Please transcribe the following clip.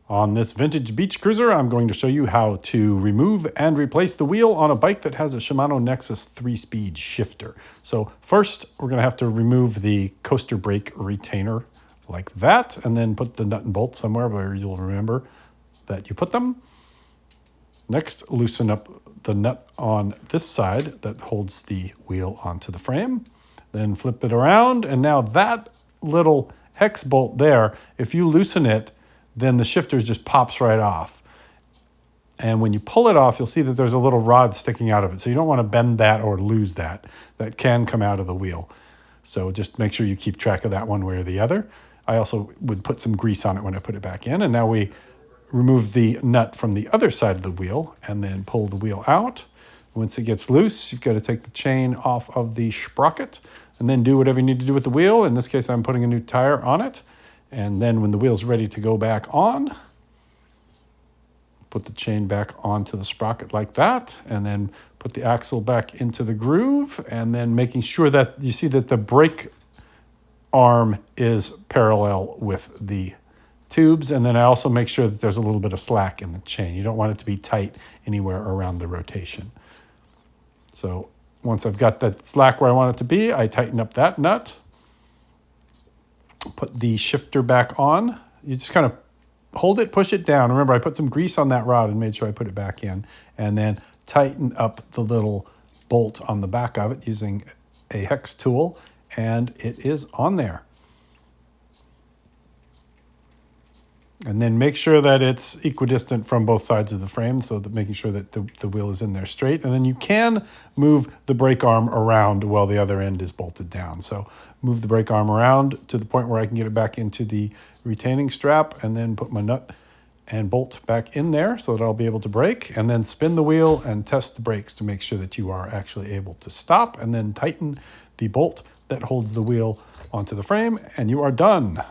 On this vintage beach cruiser, I'm going to show you how to remove and replace the wheel on a bike that has a Shimano Nexus 3-speed shifter. So first, we're going to have to remove the coaster brake retainer like that, and then put the nut and bolt somewhere where you'll remember that you put them. Next, loosen up the nut on this side that holds the wheel onto the frame. Then flip it around, and now that little hex bolt there, if you loosen it, then the shifter just pops right off. And when you pull it off, you'll see that there's a little rod sticking out of it. So you don't want to bend that or lose that. That can come out of the wheel. So just make sure you keep track of that one way or the other. I also would put some grease on it when I put it back in. And now we remove the nut from the other side of the wheel and then pull the wheel out. Once it gets loose, you've got to take the chain off of the sprocket and then do whatever you need to do with the wheel. In this case, I'm putting a new tire on it. And then when the wheel's ready to go back on, put the chain back onto the sprocket like that, and then put the axle back into the groove, and then making sure that you see that the brake arm is parallel with the tubes. And then I also make sure that there's a little bit of slack in the chain. You don't want it to be tight anywhere around the rotation. So once I've got that slack where I want it to be, I tighten up that nut. Put the shifter back on. You just kind of hold it, push it down. Remember, I put some grease on that rod and made sure I put it back in. And then tighten up the little bolt on the back of it using a hex tool. And it is on there. And then make sure that it's equidistant from both sides of the frame, so that making sure that the wheel is in there straight. And then you can move the brake arm around while the other end is bolted down. So move the brake arm around to the point where I can get it back into the retaining strap, and then put my nut and bolt back in there so that I'll be able to brake, and then spin the wheel and test the brakes to make sure that you are actually able to stop, and then tighten the bolt that holds the wheel onto the frame, and you are done.